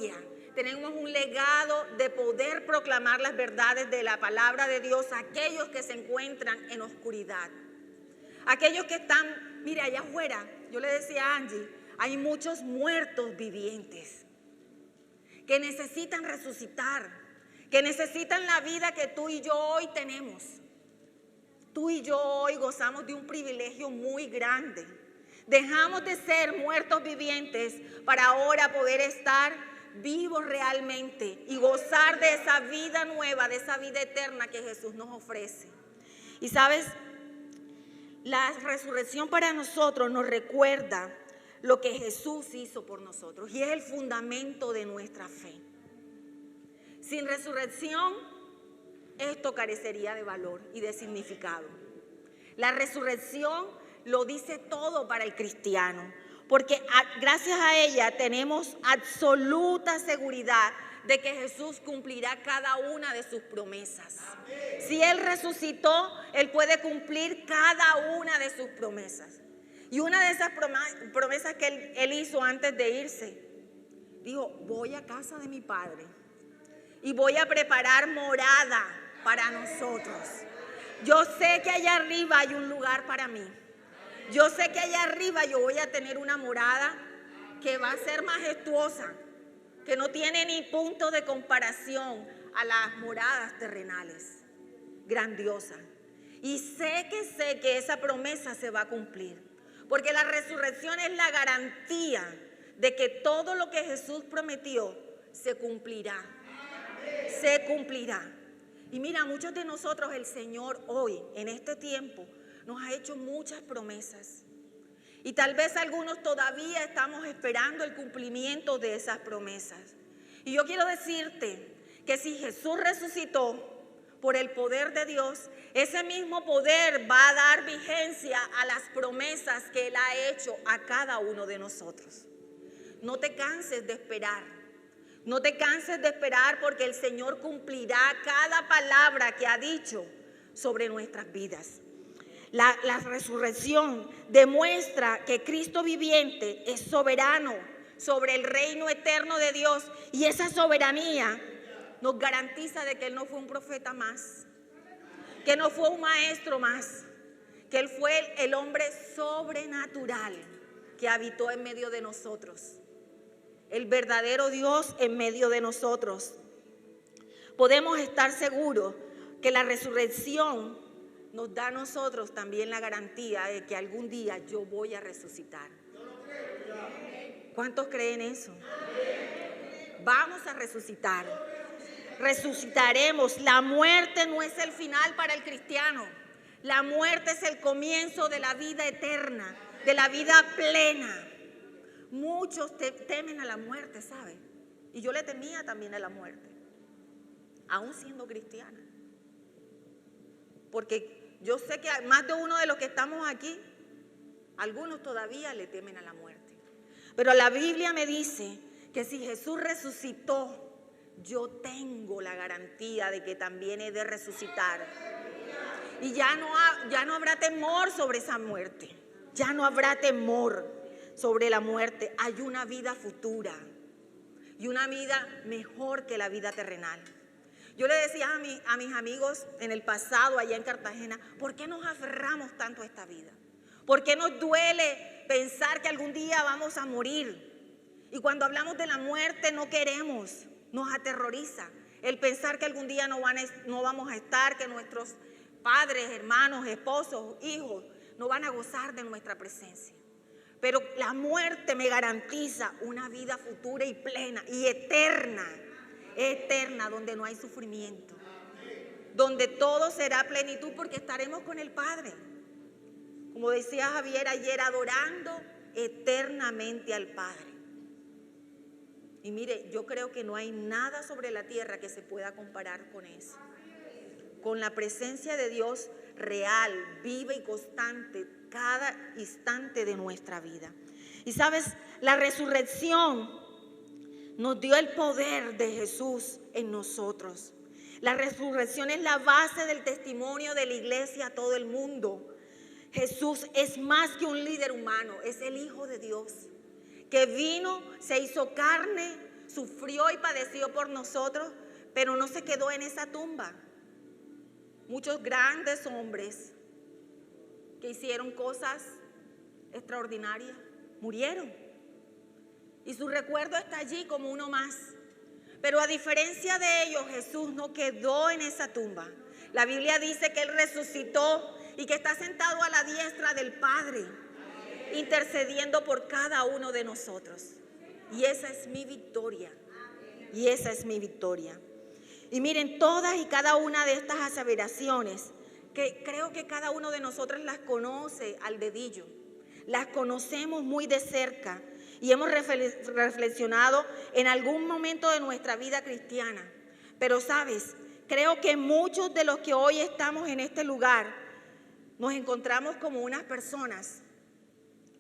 gloria. Tenemos un legado de poder proclamar las verdades de la palabra de Dios a aquellos que se encuentran en oscuridad. Aquellos que están, mire, allá afuera, yo le decía a Angie, hay muchos muertos vivientes que necesitan resucitar, que necesitan la vida que tú y yo hoy tenemos. Tú y yo hoy gozamos de un privilegio muy grande. Dejamos de ser muertos vivientes para ahora poder estar vivos realmente y gozar de esa vida nueva, de esa vida eterna que Jesús nos ofrece. Y sabes, la resurrección para nosotros nos recuerda lo que Jesús hizo por nosotros y es el fundamento de nuestra fe. Sin resurrección, esto carecería de valor y de significado. La resurrección lo dice todo para el cristiano, porque gracias a ella tenemos absoluta seguridad de que Jesús cumplirá cada una de sus promesas. Si Él resucitó, Él puede cumplir cada una de sus promesas. Y una de esas promesas que él hizo antes de irse, dijo, voy a casa de mi Padre y voy a preparar morada para nosotros. Yo sé que allá arriba hay un lugar para mí. Yo sé que allá arriba yo voy a tener una morada que va a ser majestuosa, que no tiene ni punto de comparación a las moradas terrenales. Grandiosa. Y sé que esa promesa se va a cumplir. Porque la resurrección es la garantía de que todo lo que Jesús prometió se cumplirá. Se cumplirá. Y mira, muchos de nosotros, el Señor hoy, en este tiempo, nos ha hecho muchas promesas. Y tal vez algunos todavía estamos esperando el cumplimiento de esas promesas. Y yo quiero decirte que si Jesús resucitó por el poder de Dios, ese mismo poder va a dar vigencia a las promesas que Él ha hecho a cada uno de nosotros. No te canses de esperar. No te canses de esperar porque el Señor cumplirá cada palabra que ha dicho sobre nuestras vidas. La resurrección demuestra que Cristo viviente es soberano sobre el reino eterno de Dios y esa soberanía nos garantiza de que Él no fue un profeta más, que no fue un maestro más, que Él fue el hombre sobrenatural que habitó en medio de nosotros, el verdadero Dios en medio de nosotros. Podemos estar seguros que la resurrección nos da a nosotros también la garantía de que algún día yo voy a resucitar. ¿Cuántos creen eso? Vamos a resucitar. Resucitaremos. La muerte no es el final para el cristiano. La muerte es el comienzo de la vida eterna, de la vida plena. Muchos temen a la muerte, ¿sabe? Y yo le temía también a la muerte, aún siendo cristiana. Porque yo sé que más de uno de los que estamos aquí, algunos todavía le temen a la muerte. Pero la Biblia me dice que si Jesús resucitó, yo tengo la garantía de que también he de resucitar. Y ya no habrá temor sobre esa muerte. Ya no habrá temor sobre la muerte. Hay una vida futura y una vida mejor que la vida terrenal. Yo le decía a mis amigos en el pasado allá en Cartagena, ¿por qué nos aferramos tanto a esta vida? ¿Por qué nos duele pensar que algún día vamos a morir? Y cuando hablamos de la muerte no queremos. Nos aterroriza el pensar que algún día no vamos a estar, que nuestros padres, hermanos, esposos, hijos no van a gozar de nuestra presencia. Pero la muerte me garantiza una vida futura y plena y eterna, donde no hay sufrimiento, donde todo será plenitud porque estaremos con el Padre. Como decía Javier ayer, adorando eternamente al Padre. Y mire, yo creo que no hay nada sobre la tierra que se pueda comparar con eso. Con la presencia de Dios real, viva y constante, cada instante de nuestra vida. Y sabes, la resurrección nos dio el poder de Jesús en nosotros. La resurrección es la base del testimonio de la iglesia a todo el mundo. Jesús es más que un líder humano, es el Hijo de Dios, que vino, se hizo carne, sufrió y padeció por nosotros, pero no se quedó en esa tumba. Muchos grandes hombres que hicieron cosas extraordinarias murieron. Y su recuerdo está allí como uno más. Pero a diferencia de ellos, Jesús no quedó en esa tumba. La Biblia dice que Él resucitó y que está sentado a la diestra del Padre, intercediendo por cada uno de nosotros. Y esa es mi victoria. Y esa es mi victoria. Y miren, todas y cada una de estas aseveraciones, que creo que cada uno de nosotros las conoce al dedillo, las conocemos muy de cerca y hemos reflexionado en algún momento de nuestra vida cristiana. Pero sabes, creo que muchos de los que hoy estamos en este lugar nos encontramos como unas personas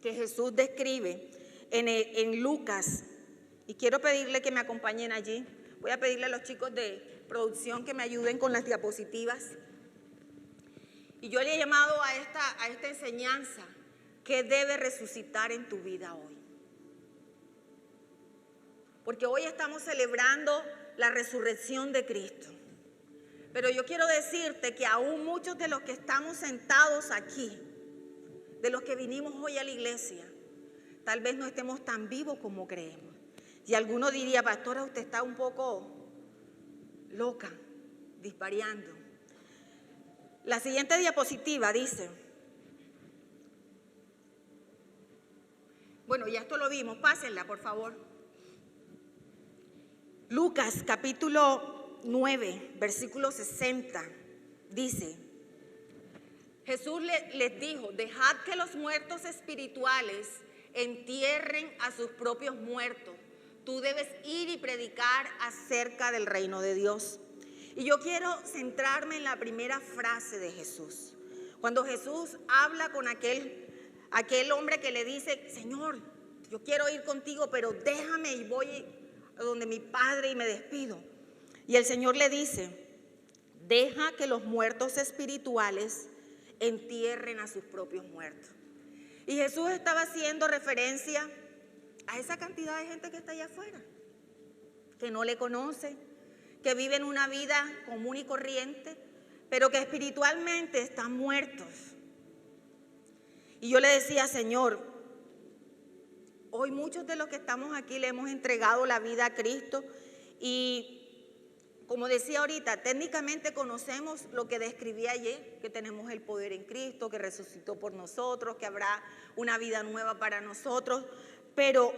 que Jesús describe en Lucas. Y quiero pedirle que me acompañen allí. Voy a pedirle a los chicos de producción que me ayuden con las diapositivas. Y yo le he llamado a esta enseñanza que debe resucitar en tu vida hoy. Porque hoy estamos celebrando la resurrección de Cristo. Pero yo quiero decirte que aún muchos de los que estamos sentados aquí, de los que vinimos hoy a la iglesia, tal vez no estemos tan vivos como creemos. Y alguno diría, pastora, usted está un poco loca, disvariando. La siguiente diapositiva dice, bueno, ya esto lo vimos, pásenla por favor. Lucas capítulo 9, versículo 60, dice, Jesús les dijo, dejad que los muertos espirituales entierren a sus propios muertos. Tú debes ir y predicar acerca del reino de Dios. Y yo quiero centrarme en la primera frase de Jesús. Cuando Jesús habla con aquel hombre que le dice, Señor, yo quiero ir contigo, pero déjame y voy a donde mi Padre y me despido. Y el Señor le dice, deja que los muertos espirituales entierren a sus propios muertos. Y Jesús estaba haciendo referencia a esa cantidad de gente que está allá afuera, que no le conoce, que viven una vida común y corriente, pero que espiritualmente están muertos. Y yo le decía, Señor, hoy muchos de los que estamos aquí le hemos entregado la vida a Cristo y, como decía ahorita, técnicamente conocemos lo que describí ayer, que tenemos el poder en Cristo, que resucitó por nosotros, que habrá una vida nueva para nosotros, pero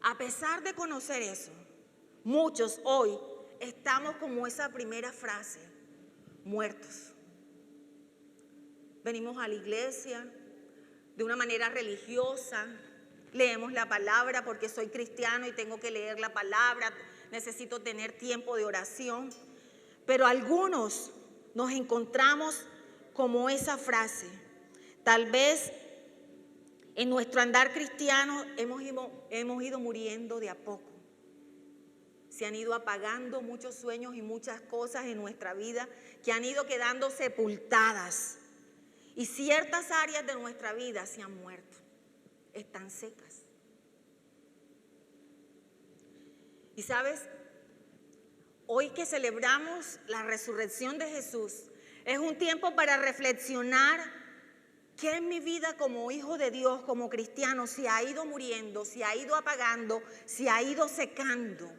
a pesar de conocer eso, muchos hoy estamos como esa primera frase, muertos. Venimos a la iglesia de una manera religiosa, leemos la palabra porque soy cristiano y tengo que leer la palabra, necesito tener tiempo de oración, pero algunos nos encontramos como esa frase. Tal vez en nuestro andar cristiano hemos ido muriendo de a poco. Se han ido apagando muchos sueños y muchas cosas en nuestra vida que han ido quedando sepultadas. Y ciertas áreas de nuestra vida se han muerto, están secas. Y sabes, hoy que celebramos la resurrección de Jesús, es un tiempo para reflexionar qué en mi vida como hijo de Dios, como cristiano, se ha ido muriendo, se ha ido apagando, se ha ido secando.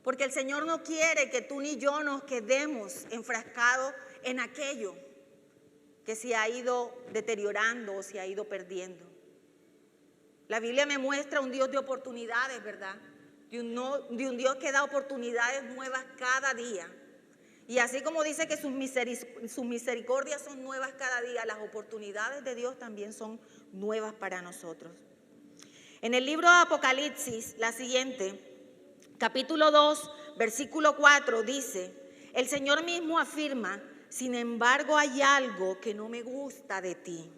Porque el Señor no quiere que tú ni yo nos quedemos enfrascados en aquello que se ha ido deteriorando o se ha ido perdiendo. La Biblia me muestra un Dios de oportunidades, ¿verdad? De un Dios que da oportunidades nuevas cada día. Y así como dice que sus misericordias son nuevas cada día, las oportunidades de Dios también son nuevas para nosotros. En el libro de Apocalipsis, la siguiente, capítulo 2, versículo 4, dice, el Señor mismo afirma, sin embargo hay algo que no me gusta de ti.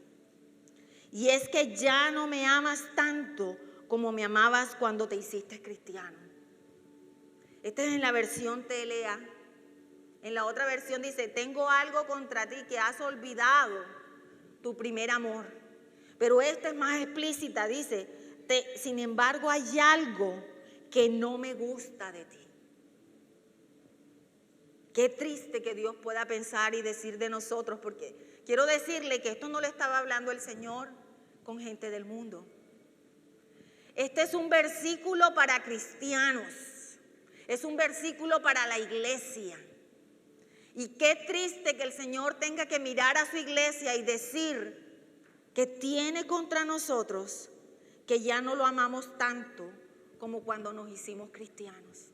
Y es que ya no me amas tanto como me amabas cuando te hiciste cristiano. Esta es en la versión TLA. En la otra versión dice, tengo algo contra ti que has olvidado tu primer amor. Pero esta es más explícita, dice, sin embargo hay algo que no me gusta de ti. Qué triste que Dios pueda pensar y decir de nosotros, porque quiero decirle que esto no le estaba hablando el Señor con gente del mundo. Este es un versículo para cristianos, es un versículo para la iglesia. Y qué triste que el Señor tenga que mirar a su iglesia y decir que tiene contra nosotros que ya no lo amamos tanto como cuando nos hicimos cristianos.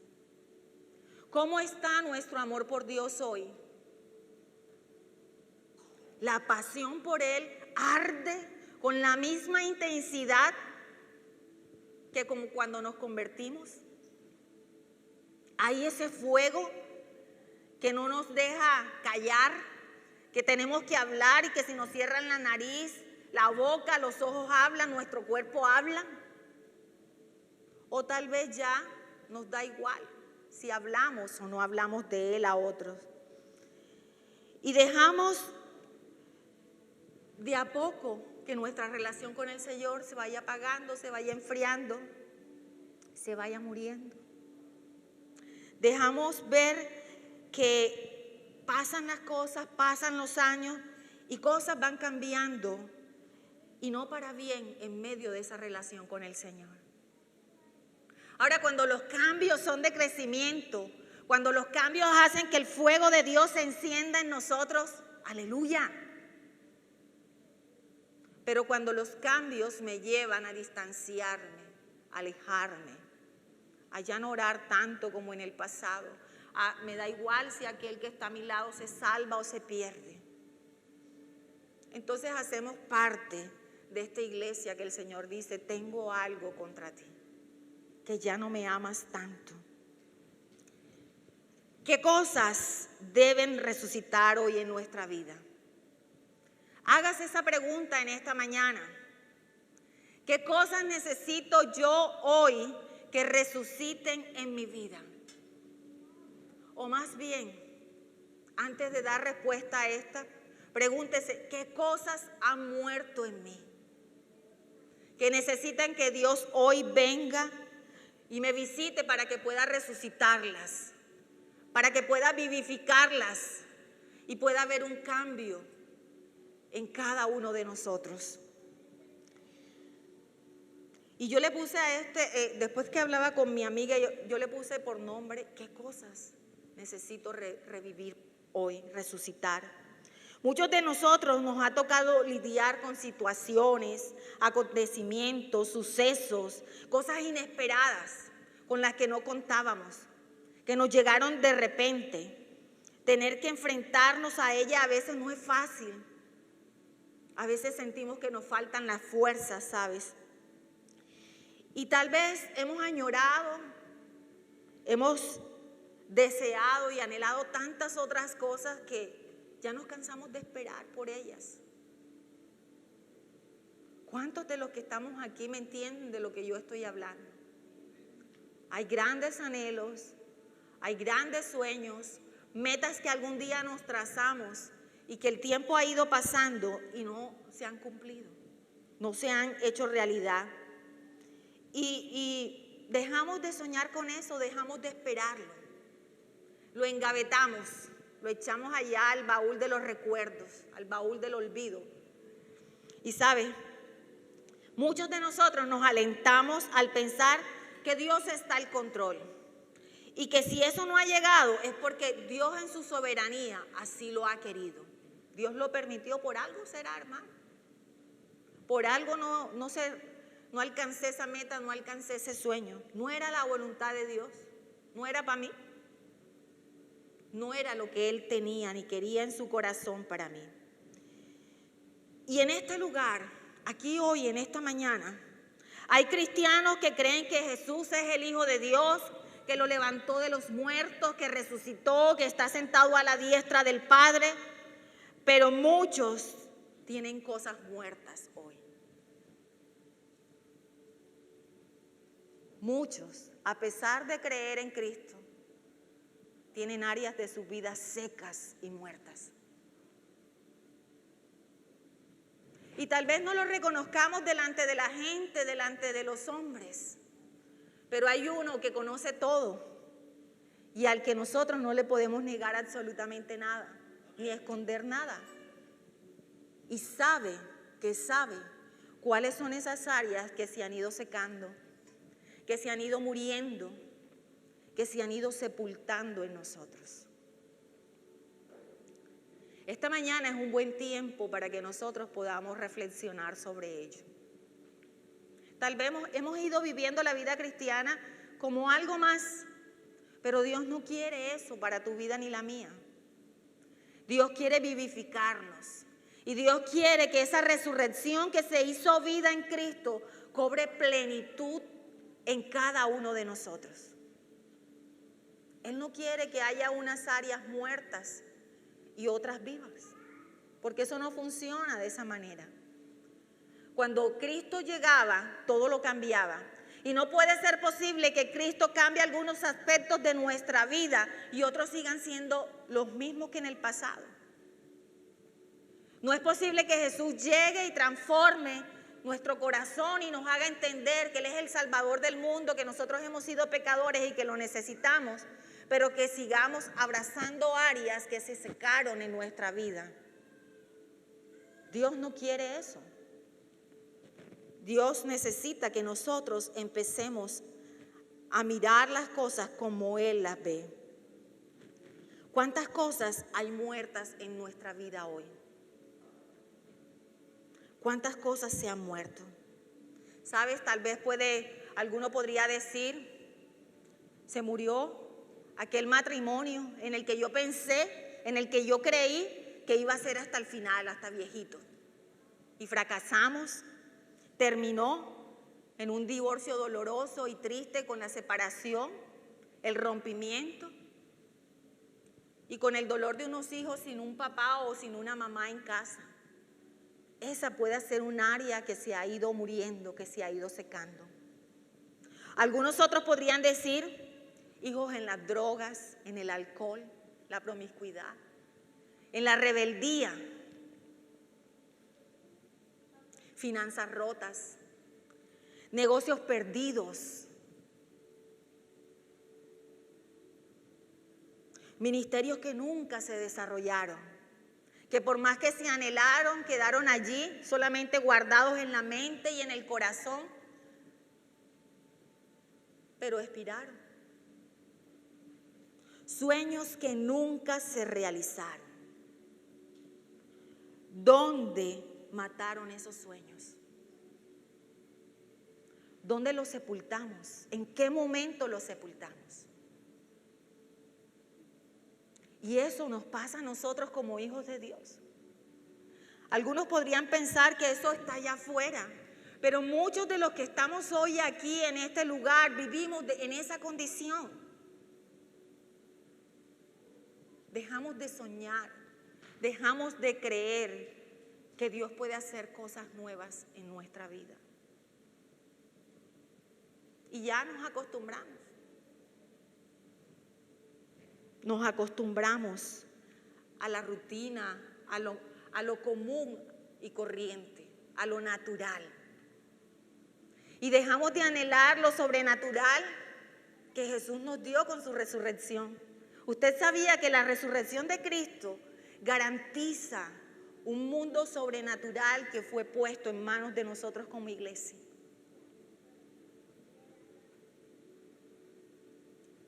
¿Cómo está nuestro amor por Dios hoy? La pasión por Él arde con la misma intensidad que como cuando nos convertimos. Hay ese fuego que no nos deja callar, que tenemos que hablar y que si nos cierran la nariz, la boca, los ojos hablan, nuestro cuerpo habla. O tal vez ya nos da igual si hablamos o no hablamos de Él a otros. Y dejamos de a poco que nuestra relación con el Señor se vaya apagando, se vaya enfriando, se vaya muriendo. Dejamos ver que pasan las cosas, pasan los años y cosas van cambiando y no para bien en medio de esa relación con el Señor. Ahora, cuando los cambios son de crecimiento, cuando los cambios hacen que el fuego de Dios se encienda en nosotros, aleluya. Pero cuando los cambios me llevan a distanciarme, a alejarme, a ya no orar tanto como en el pasado, me da igual si aquel que está a mi lado se salva o se pierde. Entonces hacemos parte de esta iglesia que el Señor dice, tengo algo contra ti, que ya no me amas tanto. ¿Qué cosas deben resucitar hoy en nuestra vida? Hágase esa pregunta en esta mañana. ¿Qué cosas necesito yo hoy que resuciten en mi vida? O más bien, antes de dar respuesta a esta, pregúntese, ¿qué cosas han muerto en mí? Que necesitan que Dios hoy venga y me visite para que pueda resucitarlas, para que pueda vivificarlas y pueda haber un cambio en cada uno de nosotros. Y yo le puse a después que hablaba con mi amiga, yo le puse por nombre, ¿qué cosas necesito revivir hoy, resucitar? Muchos de nosotros nos ha tocado lidiar con situaciones, acontecimientos, sucesos, cosas inesperadas con las que no contábamos, que nos llegaron de repente. Tener que enfrentarnos a ellas a veces no es fácil. A veces sentimos que nos faltan las fuerzas, ¿sabes? Y tal vez hemos añorado, hemos deseado y anhelado tantas otras cosas que ya nos cansamos de esperar por ellas. ¿Cuántos de los que estamos aquí me entienden de lo que yo estoy hablando? Hay grandes anhelos, hay grandes sueños, metas que algún día nos trazamos y que el tiempo ha ido pasando y no se han cumplido, no se han hecho realidad. Y dejamos de soñar con eso, dejamos de esperarlo. Lo engavetamos, lo echamos allá al baúl de los recuerdos, al baúl del olvido. Y ¿sabe? Muchos de nosotros nos alentamos al pensar que Dios está al control y que si eso no ha llegado es porque Dios en su soberanía así lo ha querido. Dios lo permitió, por algo será, hermano. Por algo no alcancé esa meta, no alcancé ese sueño. No era la voluntad de Dios, no era para mí. No era lo que Él tenía ni quería en su corazón para mí. Y en este lugar, aquí hoy, en esta mañana, hay cristianos que creen que Jesús es el Hijo de Dios, que lo levantó de los muertos, que resucitó, que está sentado a la diestra del Padre, pero muchos tienen cosas muertas hoy. Muchos, a pesar de creer en Cristo, tienen áreas de su vida secas y muertas. Y tal vez no lo reconozcamos delante de la gente, delante de los hombres. Pero hay uno que conoce todo y al que nosotros no le podemos negar absolutamente nada, ni esconder nada. Y sabe cuáles son esas áreas que se han ido secando, que se han ido muriendo, que se han ido sepultando en nosotros. Esta mañana es un buen tiempo para que nosotros podamos reflexionar sobre ello. Tal vez hemos ido viviendo la vida cristiana como algo más, pero Dios no quiere eso para tu vida ni la mía. Dios quiere vivificarnos y Dios quiere que esa resurrección que se hizo vida en Cristo cobre plenitud en cada uno de nosotros. Él no quiere que haya unas áreas muertas y otras vivas, porque eso no funciona de esa manera. Cuando Cristo llegaba, todo lo cambiaba. Y no puede ser posible que Cristo cambie algunos aspectos de nuestra vida y otros sigan siendo los mismos que en el pasado. No es posible que Jesús llegue y transforme nuestro corazón y nos haga entender que Él es el Salvador del mundo, que nosotros hemos sido pecadores y que lo necesitamos, pero que sigamos abrazando áreas que se secaron en nuestra vida. Dios no quiere eso. Dios necesita que nosotros empecemos a mirar las cosas como Él las ve. ¿Cuántas cosas hay muertas en nuestra vida hoy? ¿Cuántas cosas se han muerto? ¿Sabes? Tal vez alguno podría decir, se murió aquel matrimonio en el que yo pensé, en el que yo creí que iba a ser hasta el final, hasta viejito. Y fracasamos. Terminó en un divorcio doloroso y triste, con la separación, el rompimiento y con el dolor de unos hijos sin un papá o sin una mamá en casa. Esa puede ser un área que se ha ido muriendo, que se ha ido secando. Algunos otros podrían decir, hijos en las drogas, en el alcohol, la promiscuidad, en la rebeldía, finanzas rotas, negocios perdidos, ministerios que nunca se desarrollaron, que por más que se anhelaron, quedaron allí solamente guardados en la mente y en el corazón, pero expiraron. Sueños que nunca se realizaron. ¿Dónde mataron esos sueños? ¿Dónde los sepultamos? ¿En qué momento los sepultamos? Y eso nos pasa a nosotros como hijos de Dios. Algunos podrían pensar que eso está allá afuera, pero muchos de los que estamos hoy aquí en este lugar vivimos en esa condición. Dejamos de soñar, dejamos de creer que Dios puede hacer cosas nuevas en nuestra vida. Y ya nos acostumbramos. Nos acostumbramos a la rutina, a lo común y corriente, a lo natural. Y dejamos de anhelar lo sobrenatural que Jesús nos dio con su resurrección. Usted sabía que la resurrección de Cristo garantiza un mundo sobrenatural que fue puesto en manos de nosotros como iglesia.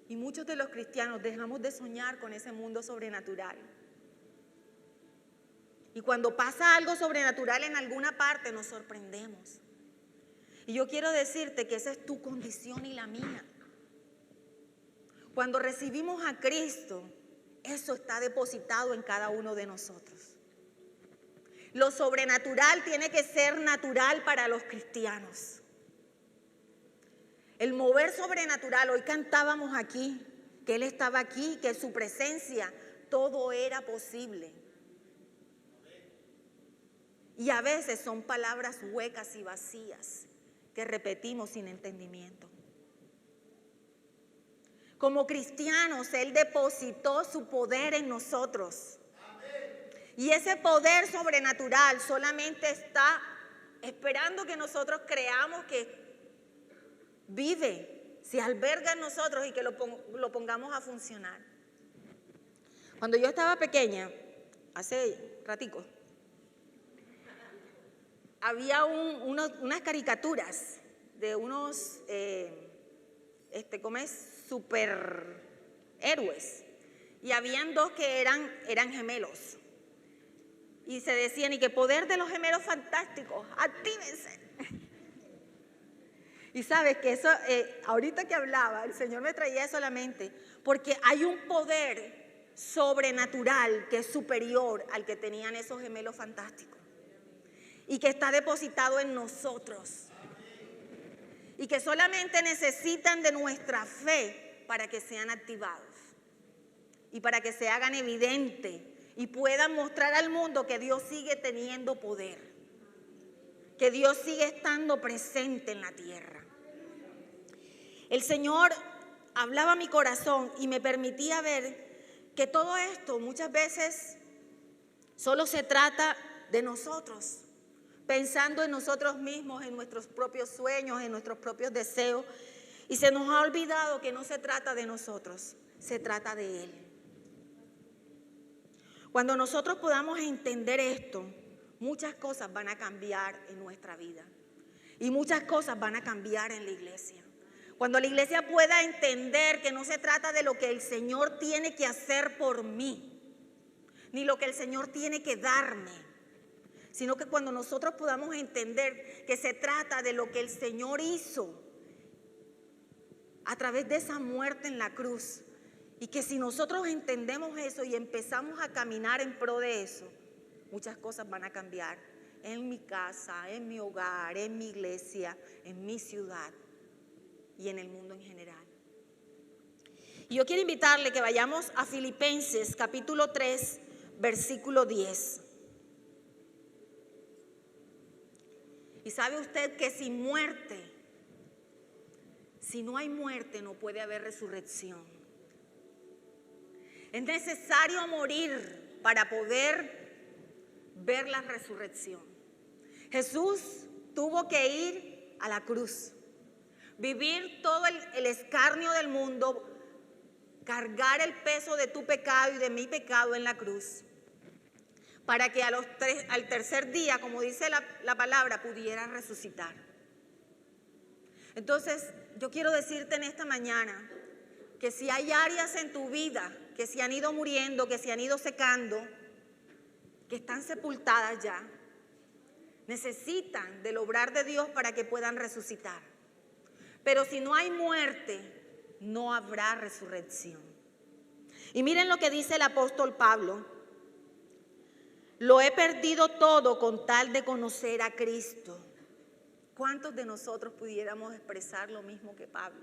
Y muchos de los cristianos dejamos de soñar con ese mundo sobrenatural. Y cuando pasa algo sobrenatural en alguna parte nos sorprendemos. Y yo quiero decirte que esa es tu condición y la mía. Cuando recibimos a Cristo, eso está depositado en cada uno de nosotros. Lo sobrenatural tiene que ser natural para los cristianos. El mover sobrenatural, hoy cantábamos aquí, que Él estaba aquí, que su presencia, todo era posible. Y a veces son palabras huecas y vacías que repetimos sin entendimiento. Como cristianos, Él depositó su poder en nosotros. Y ese poder sobrenatural solamente está esperando que nosotros creamos que vive, se alberga en nosotros y que lo pongamos a funcionar. Cuando yo estaba pequeña, hace ratico, había unas caricaturas de unos superhéroes, y habían dos que eran gemelos, y se decían, y que poder de los gemelos fantásticos, actívense. Y sabes que eso, ahorita que hablaba, el Señor me traía eso a la mente, porque hay un poder sobrenatural que es superior al que tenían esos gemelos fantásticos, y que está depositado en nosotros, y que solamente necesitan de nuestra fe para que sean activados y para que se hagan evidentes y puedan mostrar al mundo que Dios sigue teniendo poder, que Dios sigue estando presente en la tierra. El Señor hablaba a mi corazón y me permitía ver que todo esto muchas veces solo se trata de nosotros, pensando en nosotros mismos, en nuestros propios sueños, en nuestros propios deseos, y se nos ha olvidado que no se trata de nosotros, se trata de Él. Cuando nosotros podamos entender esto, muchas cosas van a cambiar en nuestra vida y muchas cosas van a cambiar en la iglesia. Cuando la iglesia pueda entender que no se trata de lo que el Señor tiene que hacer por mí, ni lo que el Señor tiene que darme, sino que cuando nosotros podamos entender que se trata de lo que el Señor hizo a través de esa muerte en la cruz, y que si nosotros entendemos eso y empezamos a caminar en pro de eso, muchas cosas van a cambiar en mi casa, en mi hogar, en mi iglesia, en mi ciudad y en el mundo en general. Y yo quiero invitarle que vayamos a Filipenses capítulo 3, versículo 10. Y sabe usted que sin muerte, si no hay muerte, no puede haber resurrección. Es necesario morir para poder ver la resurrección. Jesús tuvo que ir a la cruz, vivir todo el escarnio del mundo, cargar el peso de tu pecado y de mi pecado en la cruz, para que al tercer día, como dice la palabra, pudiera resucitar. Entonces, yo quiero decirte en esta mañana que si hay áreas en tu vida que se han ido muriendo, que se han ido secando, que están sepultadas ya, necesitan del obrar de Dios para que puedan resucitar. Pero si no hay muerte, no habrá resurrección. Y miren lo que dice el apóstol Pablo: lo he perdido todo con tal de conocer a Cristo. ¿Cuántos de nosotros pudiéramos expresar lo mismo que Pablo?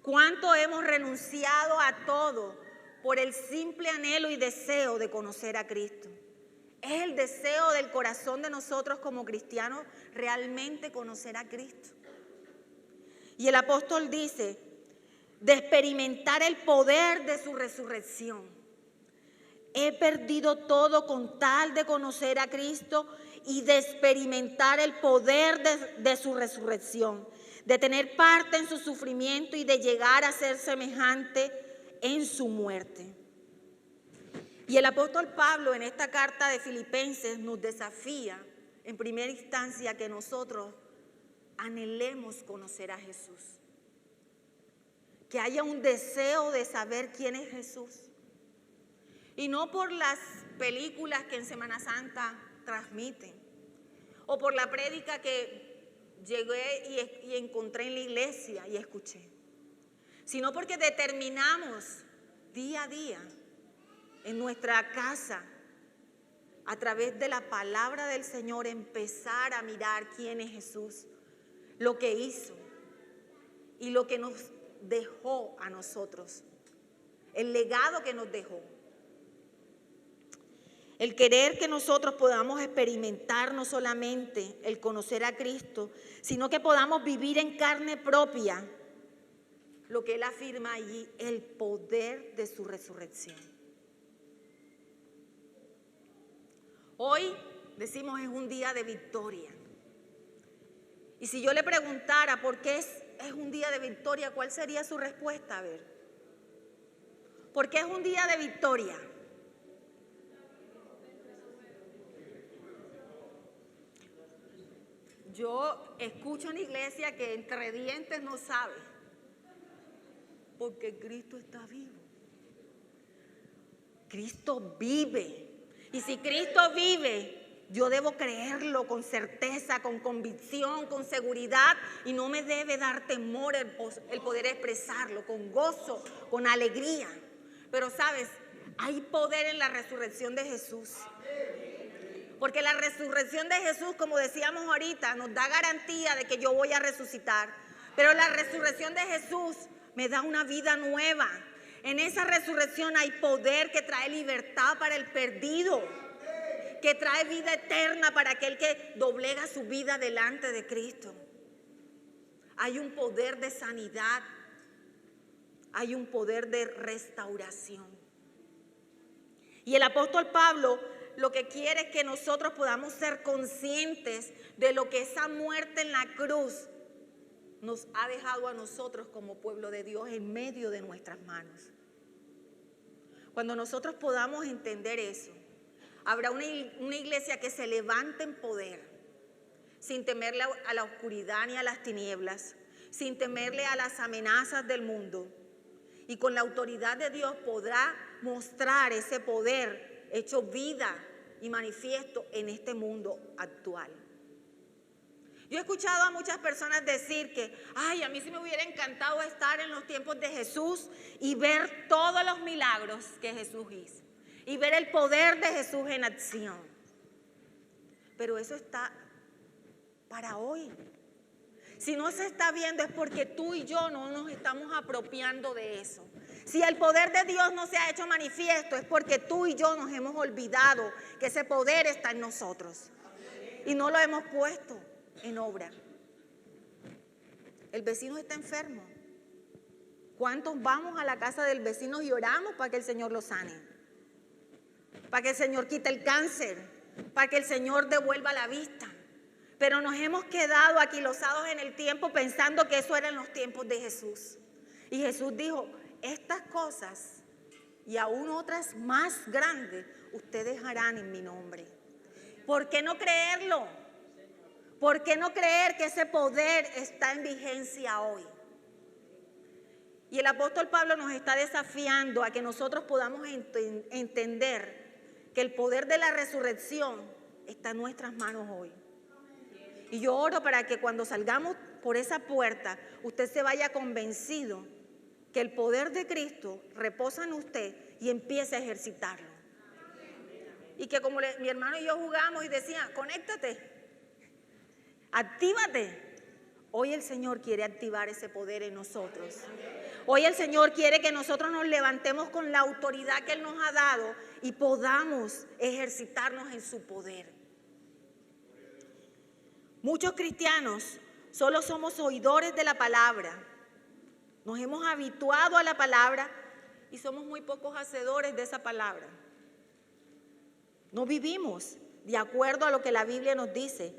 ¿Cuánto hemos renunciado a todo por el simple anhelo y deseo de conocer a Cristo? Es el deseo del corazón de nosotros como cristianos realmente conocer a Cristo. Y el apóstol dice, de experimentar el poder de su resurrección. He perdido todo con tal de conocer a Cristo y de experimentar el poder de su resurrección, de tener parte en su sufrimiento y de llegar a ser semejante en su muerte. Y el apóstol Pablo en esta carta de Filipenses nos desafía en primera instancia que nosotros anhelemos conocer a Jesús, que haya un deseo de saber quién es Jesús. Y no por las películas que en Semana Santa transmiten, o por la prédica que llegué y encontré en la iglesia y escuché, sino porque determinamos día a día en nuestra casa, a través de la palabra del Señor, empezar a mirar quién es Jesús, lo que hizo y lo que nos dejó a nosotros, el legado que nos dejó. El querer que nosotros podamos experimentar no solamente el conocer a Cristo, sino que podamos vivir en carne propia lo que Él afirma allí, el poder de su resurrección. Hoy decimos es un día de victoria. Y si yo le preguntara por qué es un día de victoria, ¿cuál sería su respuesta? A ver, ¿por qué es un día de victoria? Yo escucho en la iglesia que entre dientes no sabe, porque Cristo está vivo. Cristo vive. Y si Cristo vive, yo debo creerlo con certeza, con convicción, con seguridad, y no me debe dar temor el poder expresarlo, con gozo, con alegría. Pero sabes, hay poder en la resurrección de Jesús. Porque la resurrección de Jesús, como decíamos ahorita, nos da garantía de que yo voy a resucitar. Pero la resurrección de Jesús me da una vida nueva. En esa resurrección hay poder que trae libertad para el perdido, que trae vida eterna para aquel que doblega su vida delante de Cristo. Hay un poder de sanidad, hay un poder de restauración. Y el apóstol Pablo lo que quiere es que nosotros podamos ser conscientes de lo que esa muerte en la cruz nos ha dejado a nosotros como pueblo de Dios en medio de nuestras manos. Cuando nosotros podamos entender eso, habrá una iglesia que se levante en poder, sin temerle a la oscuridad ni a las tinieblas, sin temerle a las amenazas del mundo. Y con la autoridad de Dios podrá mostrar ese poder hecho vida y manifiesto en este mundo actual. Yo he escuchado a muchas personas decir que, ay, a mí sí me hubiera encantado estar en los tiempos de Jesús y ver todos los milagros que Jesús hizo y ver el poder de Jesús en acción. Pero eso está para hoy. Si no se está viendo es porque tú y yo no nos estamos apropiando de eso. Si el poder de Dios no se ha hecho manifiesto es porque tú y yo nos hemos olvidado que ese poder está en nosotros y no lo hemos puesto en obra. El vecino está enfermo. ¿Cuántos vamos a la casa del vecino y oramos para que el Señor lo sane? Para que el Señor quite el cáncer, para que el Señor devuelva la vista. Pero nos hemos quedado aquilosados en el tiempo pensando que eso era en los tiempos de Jesús. Y Jesús dijo, estas cosas y aún otras más grandes ustedes harán en mi nombre. ¿Por qué no creerlo? ¿Por qué no creer que ese poder está en vigencia hoy? Y el apóstol Pablo nos está desafiando a que nosotros podamos entender que el poder de la resurrección está en nuestras manos hoy. Y yo oro para que cuando salgamos por esa puerta, usted se vaya convencido que el poder de Cristo reposa en usted y empiece a ejercitarlo. Y que como mi hermano y yo jugamos y decía, conéctate, actívate. Hoy el Señor quiere activar ese poder en nosotros. Hoy el Señor quiere que nosotros nos levantemos con la autoridad que Él nos ha dado y podamos ejercitarnos en su poder. Muchos cristianos solo somos oidores de la palabra. Nos hemos habituado a la palabra y somos muy pocos hacedores de esa palabra. No vivimos de acuerdo a lo que la Biblia nos dice.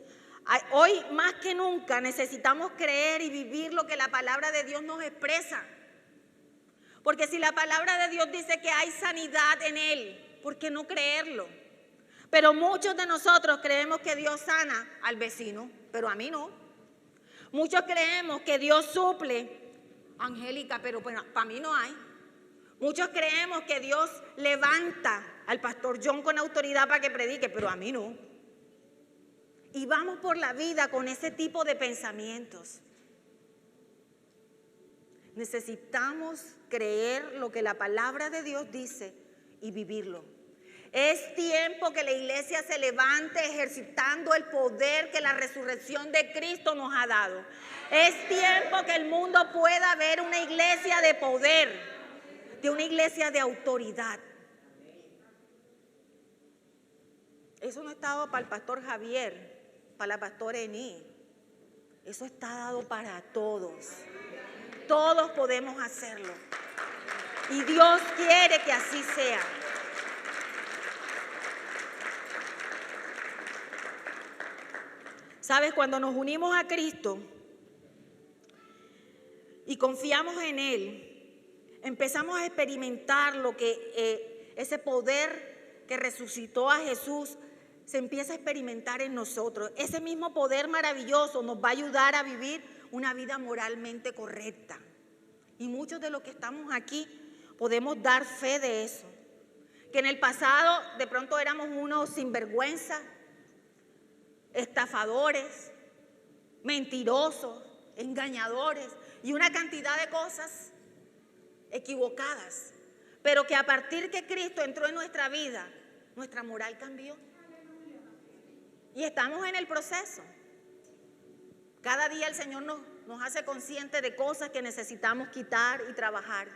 Hoy más que nunca necesitamos creer y vivir lo que la palabra de Dios nos expresa. Porque si la palabra de Dios dice que hay sanidad en Él, ¿por qué no creerlo? Pero muchos de nosotros creemos que Dios sana al vecino, pero a mí no. Muchos creemos que Dios suple, Angélica, pero para mí no hay. Muchos creemos que Dios levanta al pastor John con autoridad para que predique, pero a mí no. Y vamos por la vida con ese tipo de pensamientos. Necesitamos creer lo que la palabra de Dios dice y vivirlo. Es tiempo que la iglesia se levante ejercitando el poder que la resurrección de Cristo nos ha dado. Es tiempo que el mundo pueda ver una iglesia de poder, de una iglesia de autoridad. Eso no está dado para el pastor Javier, para la pastora Ení. Eso está dado para todos. Todos podemos hacerlo. Y Dios quiere que así sea. Sabes, cuando nos unimos a Cristo y confiamos en Él, empezamos a experimentar lo que ese poder que resucitó a Jesús se empieza a experimentar en nosotros. Ese mismo poder maravilloso nos va a ayudar a vivir una vida moralmente correcta. Y muchos de los que estamos aquí podemos dar fe de eso. Que en el pasado de pronto éramos unos sinvergüenza, estafadores, mentirosos, engañadores y una cantidad de cosas equivocadas. Pero que a partir que Cristo entró en nuestra vida, nuestra moral cambió. Y estamos en el proceso. Cada día el Señor nos hace conscientes de cosas que necesitamos quitar y trabajar.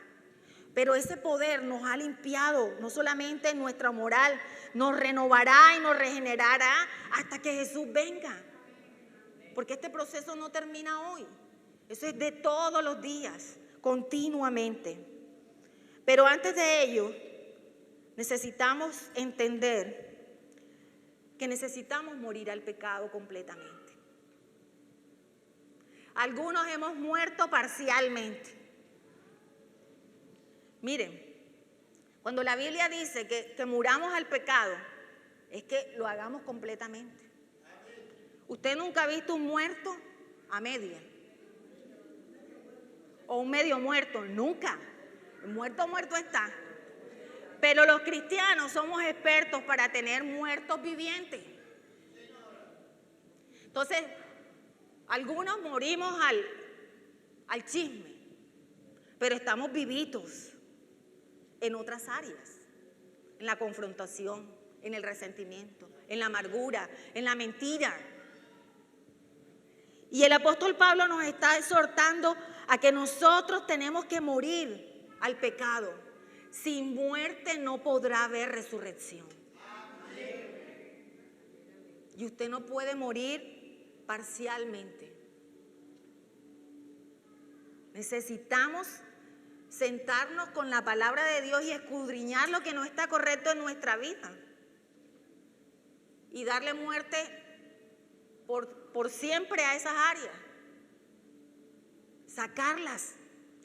Pero ese poder nos ha limpiado, no solamente nuestra moral, nos renovará y nos regenerará hasta que Jesús venga. Porque este proceso no termina hoy. Eso es de todos los días, continuamente. Pero antes de ello, necesitamos entender que necesitamos morir al pecado completamente. Algunos hemos muerto parcialmente. Miren, cuando la Biblia dice que muramos al pecado, es que lo hagamos completamente. ¿Usted nunca ha visto un muerto a media? ¿O un medio muerto? Nunca. Muerto está. Pero los cristianos somos expertos para tener muertos vivientes. Entonces, algunos morimos al chisme, pero estamos vivitos en otras áreas, en la confrontación, en el resentimiento, en la amargura, en la mentira. Y el apóstol Pablo nos está exhortando a que nosotros tenemos que morir al pecado. Sin muerte no podrá haber resurrección. Y usted no puede morir parcialmente. Necesitamos sentarnos con la palabra de Dios y escudriñar lo que no está correcto en nuestra vida. Y darle muerte por siempre a esas áreas. Sacarlas,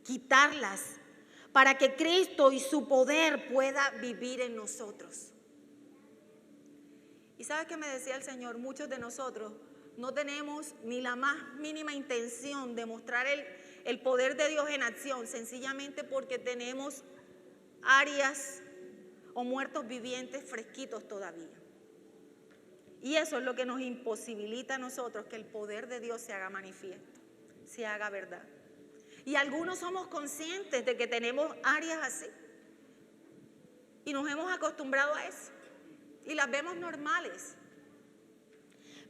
quitarlas, para que Cristo y su poder pueda vivir en nosotros. ¿Y sabe qué me decía el Señor? Muchos de nosotros no tenemos ni la más mínima intención de mostrar el poder de Dios en acción, sencillamente porque tenemos áreas o muertos vivientes fresquitos todavía. Y eso es lo que nos imposibilita a nosotros que el poder de Dios se haga manifiesto, se haga verdad. Y algunos somos conscientes de que tenemos áreas así. Y nos hemos acostumbrado a eso. Y las vemos normales.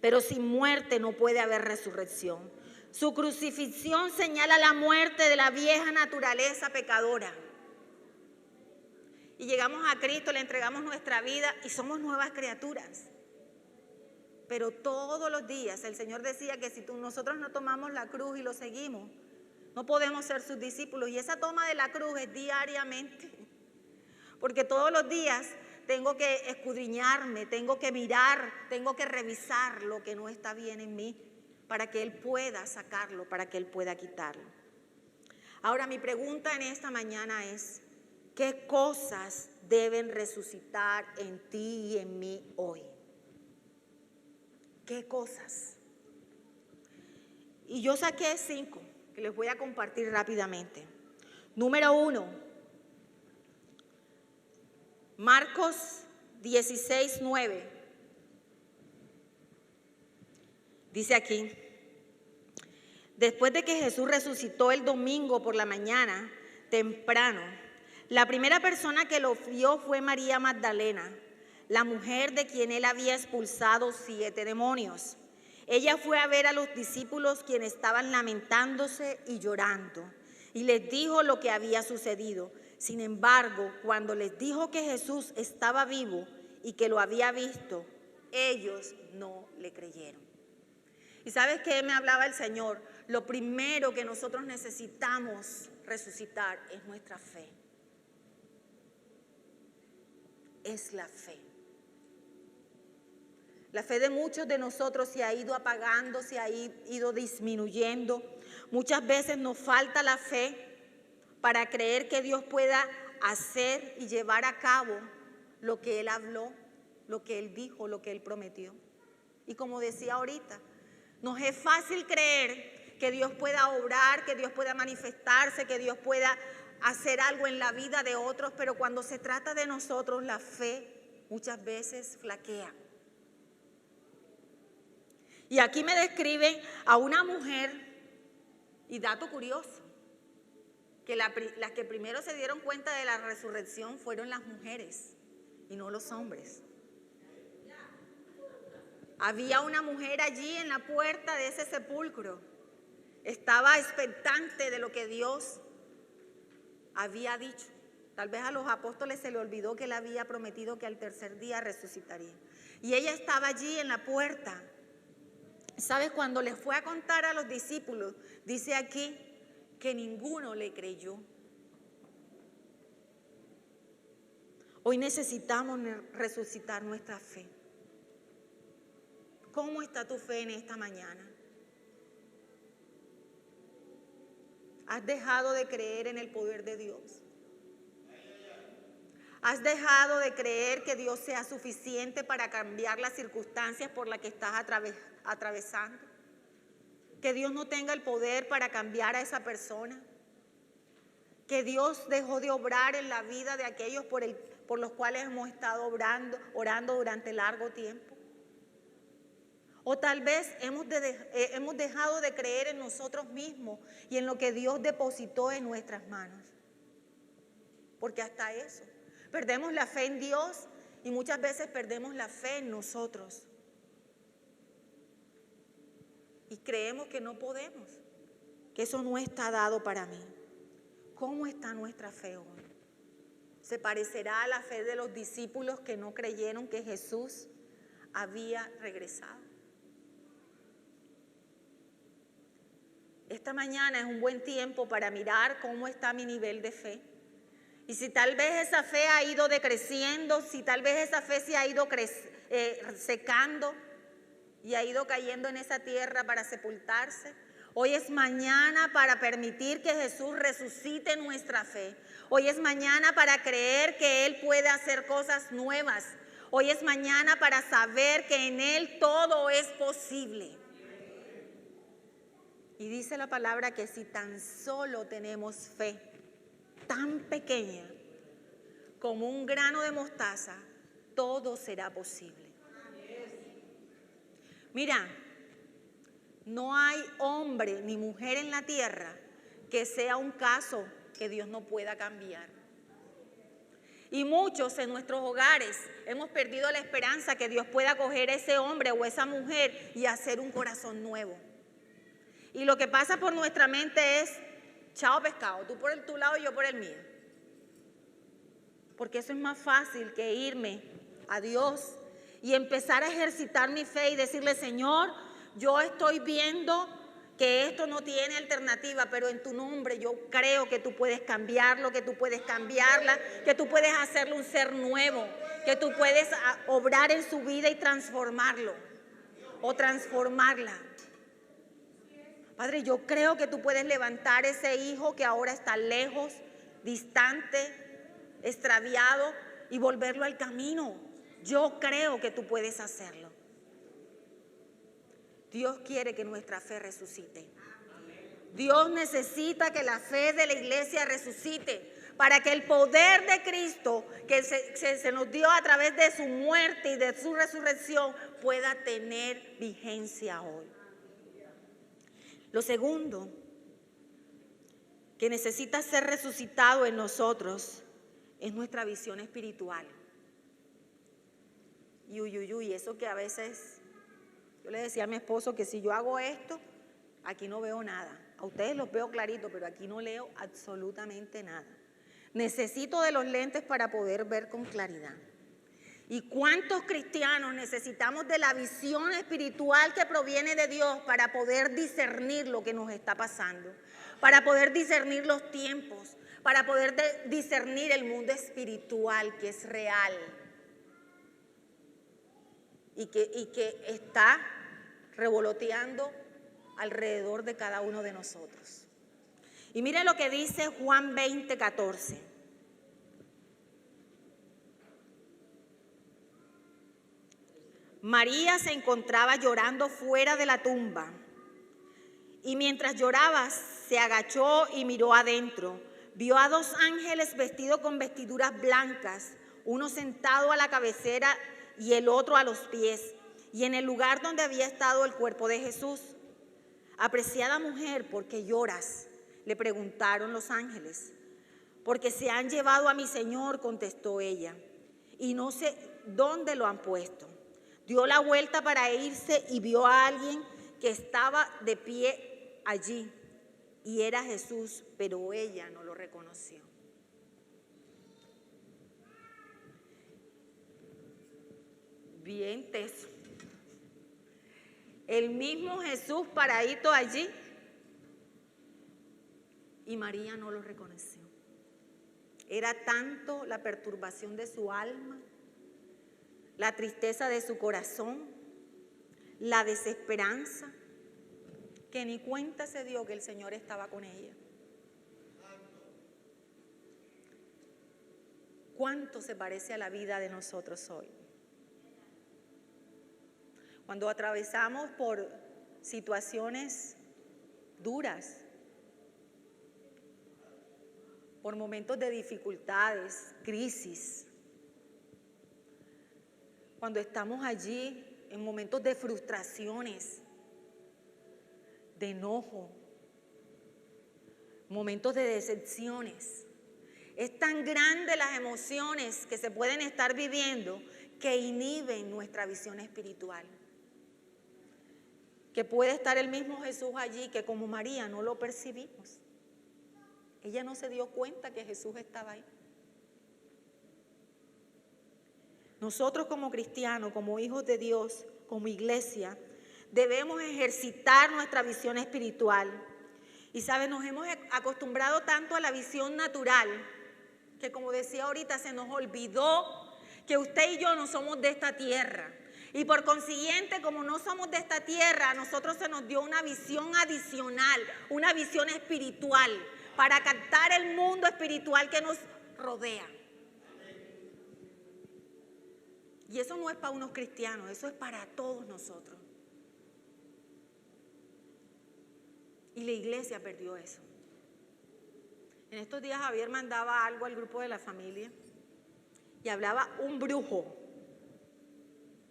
Pero sin muerte no puede haber resurrección. Su crucifixión señala la muerte de la vieja naturaleza pecadora. Y llegamos a Cristo, le entregamos nuestra vida y somos nuevas criaturas. Pero todos los días el Señor decía que si nosotros no tomamos la cruz y lo seguimos, no podemos ser sus discípulos. Y esa toma de la cruz es diariamente. Porque todos los días tengo que escudriñarme, tengo que mirar, tengo que revisar lo que no está bien en mí para que Él pueda sacarlo, para que Él pueda quitarlo. Ahora mi pregunta en esta mañana es, ¿qué cosas deben resucitar en ti y en mí hoy? ¿Qué cosas? Y yo saqué 5 que les voy a compartir rápidamente. Número 1, Marcos 16:9. Dice aquí, después de que Jesús resucitó el domingo por la mañana, temprano, la primera persona que lo vio fue María Magdalena, la mujer de quien él había expulsado 7 demonios. Ella fue a ver a los discípulos quienes estaban lamentándose y llorando, y les dijo lo que había sucedido. Sin embargo, cuando les dijo que Jesús estaba vivo y que lo había visto, ellos no le creyeron. ¿Y sabes qué me hablaba el Señor? Lo primero que nosotros necesitamos resucitar es nuestra fe. Es la fe. La fe de muchos de nosotros se ha ido apagando, se ha ido disminuyendo. Muchas veces nos falta la fe para creer que Dios pueda hacer y llevar a cabo lo que Él habló, lo que Él dijo, lo que Él prometió. Y como decía ahorita, nos es fácil creer que Dios pueda obrar, que Dios pueda manifestarse, que Dios pueda hacer algo en la vida de otros, pero cuando se trata de nosotros, la fe muchas veces flaquea. Y aquí me describen a una mujer, y dato curioso, que las que primero se dieron cuenta de la resurrección fueron las mujeres y no los hombres. Había una mujer allí en la puerta de ese sepulcro. Estaba expectante de lo que Dios había dicho. Tal vez a los apóstoles se le olvidó que Él había prometido que al tercer día resucitaría. Y ella estaba allí en la puerta. ¿Sabes? Cuando les fue a contar a los discípulos, dice aquí que ninguno le creyó. Hoy necesitamos resucitar nuestra fe. ¿Cómo está tu fe en esta mañana? ¿Has dejado de creer en el poder de Dios? ¿Has dejado de creer que Dios sea suficiente para cambiar las circunstancias por las que estás atravesando? ¿Que Dios no tenga el poder para cambiar a esa persona? ¿Que Dios dejó de obrar en la vida de aquellos por los cuales hemos estado orando durante largo tiempo? O tal vez hemos dejado de creer en nosotros mismos y en lo que Dios depositó en nuestras manos. Porque hasta eso, perdemos la fe en Dios y muchas veces perdemos la fe en nosotros. Y creemos que no podemos, que eso no está dado para mí. ¿Cómo está nuestra fe hoy? ¿Se parecerá a la fe de los discípulos que no creyeron que Jesús había regresado? Esta mañana es un buen tiempo para mirar cómo está mi nivel de fe. Y si tal vez esa fe ha ido decreciendo, si tal vez esa fe se ha ido secando y ha ido cayendo en esa tierra para sepultarse, hoy es mañana para permitir que Jesús resucite nuestra fe. Hoy es mañana para creer que Él puede hacer cosas nuevas. Hoy es mañana para saber que en Él todo es posible. Y dice la palabra que si tan solo tenemos fe tan pequeña como un grano de mostaza, todo será posible. Mira, no hay hombre ni mujer en la tierra que sea un caso que Dios no pueda cambiar. Y muchos en nuestros hogares hemos perdido la esperanza que Dios pueda coger a ese hombre o esa mujer y hacer un corazón nuevo. Y lo que pasa por nuestra mente es, chao pescado, tú por tu lado y yo por el mío. Porque eso es más fácil que irme a Dios y empezar a ejercitar mi fe y decirle, Señor, yo estoy viendo que esto no tiene alternativa, pero en tu nombre yo creo que tú puedes cambiarlo, que tú puedes cambiarla, que tú puedes hacerle un ser nuevo, que tú puedes obrar en su vida y transformarlo o transformarla. Padre, yo creo que tú puedes levantar ese hijo que ahora está lejos, distante, extraviado y volverlo al camino. Yo creo que tú puedes hacerlo. Dios quiere que nuestra fe resucite. Dios necesita que la fe de la iglesia resucite para que el poder de Cristo que se nos dio a través de su muerte y de su resurrección pueda tener vigencia hoy. Lo segundo que necesita ser resucitado en nosotros es nuestra visión espiritual. Y eso que a veces, yo le decía a mi esposo que si yo hago esto, aquí no veo nada. A ustedes los veo clarito, pero aquí no leo absolutamente nada. Necesito de los lentes para poder ver con claridad. ¿Y cuántos cristianos necesitamos de la visión espiritual que proviene de Dios para poder discernir lo que nos está pasando? Para poder discernir los tiempos, para poder discernir el mundo espiritual que es real. y que está revoloteando alrededor de cada uno de nosotros. Y mire lo que dice Juan 20:14. María se encontraba llorando fuera de la tumba, y mientras lloraba se agachó y miró adentro. Vio a 2 ángeles vestidos con vestiduras blancas, uno sentado a la cabecera y el otro a los pies, y en el lugar donde había estado el cuerpo de Jesús. Apreciada mujer, ¿por qué lloras?, le preguntaron los ángeles. Porque se han llevado a mi Señor, contestó ella, y no sé dónde lo han puesto. Dio la vuelta para irse y vio a alguien que estaba de pie allí, y era Jesús, pero ella no lo reconoció. Bien teso. El mismo Jesús paradito allí, y María no lo reconoció. Era tanto la perturbación de su alma, la tristeza de su corazón, la desesperanza, que ni cuenta se dio que el Señor estaba con ella. ¿Cuánto se parece a la vida de nosotros hoy? Cuando atravesamos por situaciones duras, por momentos de dificultades, crisis, cuando estamos allí en momentos de frustraciones, de enojo, momentos de decepciones. Es tan grande las emociones que se pueden estar viviendo que inhiben nuestra visión espiritual. Que puede estar el mismo Jesús allí que como María no lo percibimos. Ella no se dio cuenta que Jesús estaba ahí. Nosotros como cristianos, como hijos de Dios, como iglesia, debemos ejercitar nuestra visión espiritual. Y ¿sabes? Nos hemos acostumbrado tanto a la visión natural que, como decía ahorita, se nos olvidó que usted y yo no somos de esta tierra. Y por consiguiente, como no somos de esta tierra, a nosotros se nos dio una visión adicional, una visión espiritual, para captar el mundo espiritual que nos rodea. Y eso no es para unos cristianos, eso es para todos nosotros. Y la iglesia perdió eso. En estos días Javier mandaba algo al grupo de la familia y hablaba un brujo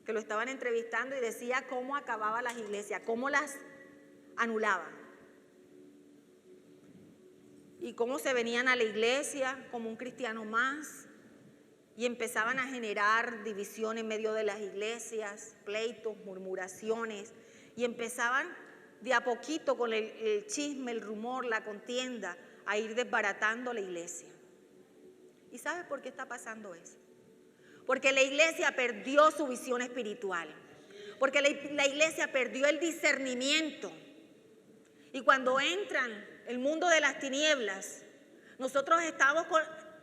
que lo estaban entrevistando y decía cómo acababa las iglesias, cómo las anulaban. Y cómo se venían a la iglesia como un cristiano más y empezaban a generar división en medio de las iglesias, pleitos, murmuraciones, y empezaban de a poquito con el chisme, el rumor, la contienda, a ir desbaratando la iglesia. ¿Y sabes por qué está pasando eso? Porque la iglesia perdió su visión espiritual, porque la iglesia perdió el discernimiento. Y cuando entran el mundo de las tinieblas, nosotros estamos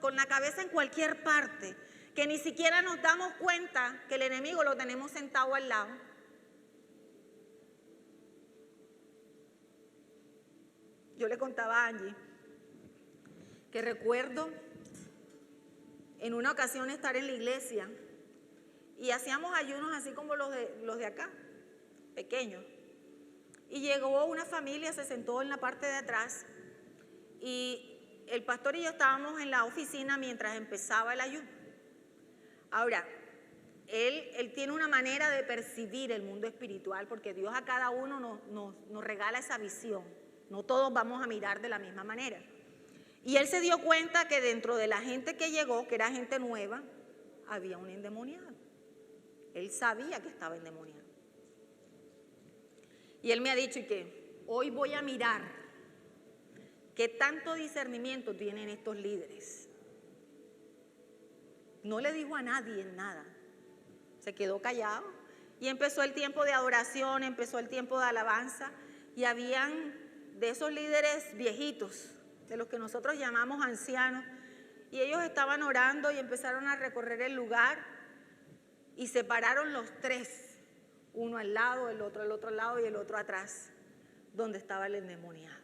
con la cabeza en cualquier parte, que ni siquiera nos damos cuenta que el enemigo lo tenemos sentado al lado. Yo le contaba a Angie que recuerdo en una ocasión estar en la iglesia y hacíamos ayunos así como los de acá, pequeños. Y llegó una familia, se sentó en la parte de atrás y el pastor y yo estábamos en la oficina mientras empezaba el ayuno. Ahora, él tiene una manera de percibir el mundo espiritual porque Dios a cada uno nos regala esa visión. No todos vamos a mirar de la misma manera. Y él se dio cuenta que dentro de la gente que llegó, que era gente nueva, había un endemoniado. Él sabía que estaba endemoniado. Y él me ha dicho que hoy voy a mirar qué tanto discernimiento tienen estos líderes. No le dijo a nadie nada. Se quedó callado y empezó el tiempo de adoración, empezó el tiempo de alabanza y habían de esos líderes viejitos, de los que nosotros llamamos ancianos, y ellos estaban orando y empezaron a recorrer el lugar y se pararon los tres Uno al lado, el otro al otro lado y el otro atrás, donde estaba el endemoniado.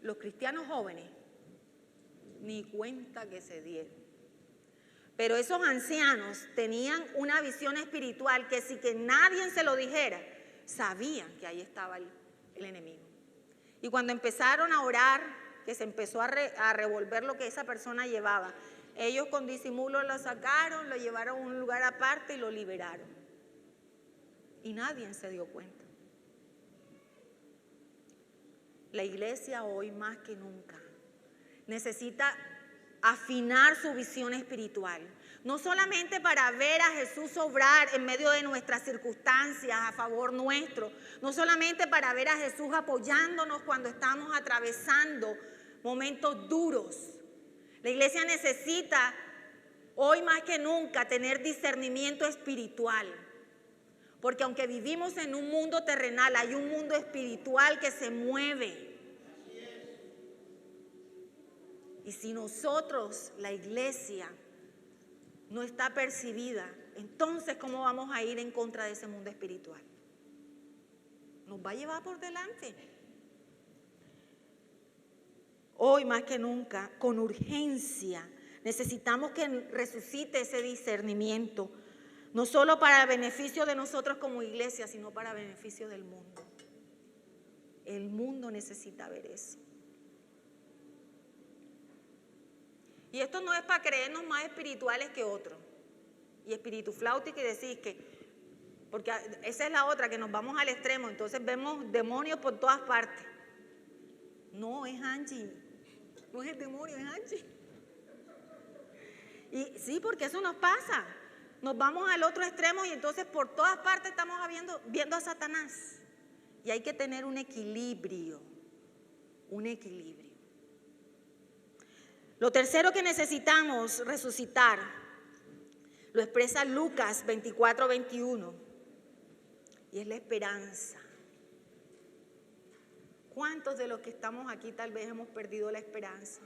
Los cristianos jóvenes ni cuenta que se dieron. Pero esos ancianos tenían una visión espiritual que si que nadie se lo dijera, sabían que ahí estaba el enemigo. Y cuando empezaron a orar, que se empezó a revolver lo que esa persona llevaba, ellos con disimulo lo sacaron, lo llevaron a un lugar aparte y lo liberaron. Y nadie se dio cuenta. La iglesia hoy más que nunca necesita afinar su visión espiritual, no solamente para ver a Jesús obrar en medio de nuestras circunstancias a favor nuestro, no solamente para ver a Jesús apoyándonos cuando estamos atravesando momentos duros. La iglesia necesita hoy más que nunca tener discernimiento espiritual, porque aunque vivimos en un mundo terrenal, hay un mundo espiritual que se mueve. Y si nosotros, la iglesia, no está percibida, entonces ¿cómo vamos a ir en contra de ese mundo espiritual? Nos va a llevar por delante. Hoy más que nunca, con urgencia, necesitamos que resucite ese discernimiento, no solo para el beneficio de nosotros como iglesia, sino para el beneficio del mundo. El mundo necesita ver eso. Y esto no es para creernos más espirituales que otros. Y espiritufláutica y decir que, porque esa es la otra, que nos vamos al extremo, entonces vemos demonios por todas partes. No, es Angie. No es el demonio, es Angie. Y sí, porque eso nos pasa. Nos vamos al otro extremo y entonces por todas partes estamos viendo a Satanás. Y hay que tener un equilibrio. Un equilibrio. Lo tercero que necesitamos resucitar, lo expresa Lucas 24:21, y es la esperanza. ¿Cuántos de los que estamos aquí tal vez hemos perdido la esperanza?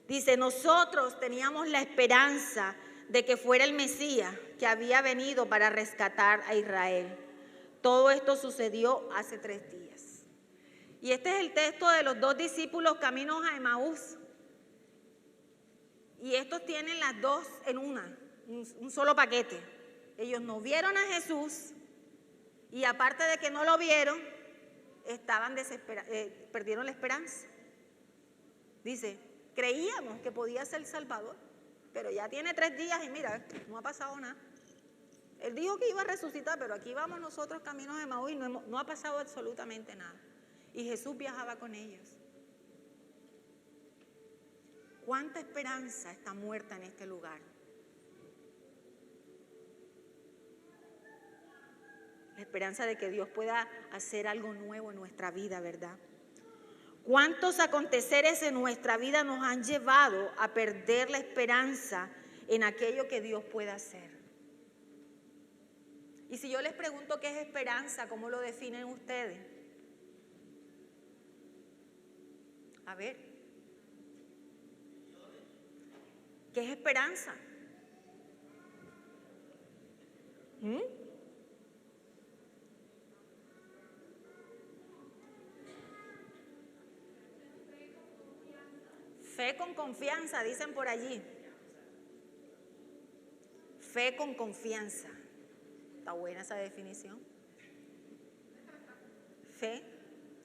Dice, nosotros teníamos la esperanza de que fuera el Mesías que había venido para rescatar a Israel. Todo esto sucedió hace 3 días. Y este es el texto de los 2 discípulos caminos a Emaús. Y estos tienen las dos en un solo paquete. Ellos no vieron a Jesús y aparte de que no lo vieron, estaban perdieron la esperanza. Dice, creíamos que podía ser Salvador, pero ya tiene 3 días y mira, no ha pasado nada. Él dijo que iba a resucitar, pero aquí vamos nosotros caminos a Emaús y no ha pasado absolutamente nada. Y Jesús viajaba con ellos. ¿Cuánta esperanza está muerta en este lugar? La esperanza de que Dios pueda hacer algo nuevo en nuestra vida, ¿verdad? ¿Cuántos aconteceres en nuestra vida nos han llevado a perder la esperanza en aquello que Dios puede hacer? Y si yo les pregunto qué es esperanza, ¿cómo lo definen ustedes? A ver, ¿qué es esperanza? Fe con confianza, dicen por allí. Fe con confianza. Está buena esa definición. Fe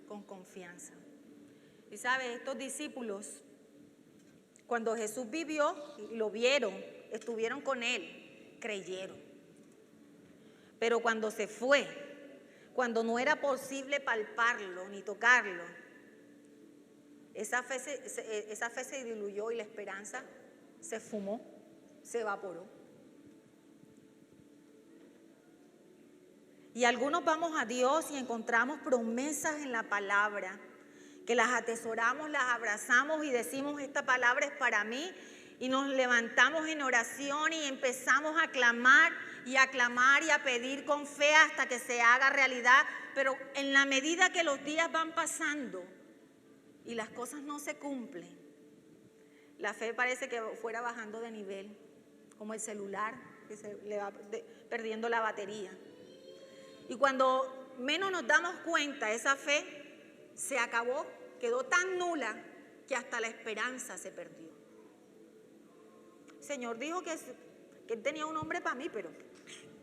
con confianza. Y sabes, estos discípulos, cuando Jesús vivió y lo vieron, estuvieron con él, creyeron. Pero cuando se fue, cuando no era posible palparlo ni tocarlo, esa fe se diluyó y la esperanza se fumó, se evaporó. Y algunos vamos a Dios y encontramos promesas en la palabra, que las atesoramos, las abrazamos y decimos, esta palabra es para mí, y nos levantamos en oración y empezamos a clamar y a clamar y a pedir con fe hasta que se haga realidad. Pero en la medida que los días van pasando y las cosas no se cumplen, la fe parece que fuera bajando de nivel. como el celular que se le va perdiendo la batería. Y cuando menos nos damos cuenta, esa fe se acabó, quedó tan nula que hasta la esperanza se perdió. El Señor dijo que Él tenía un hombre para mí, pero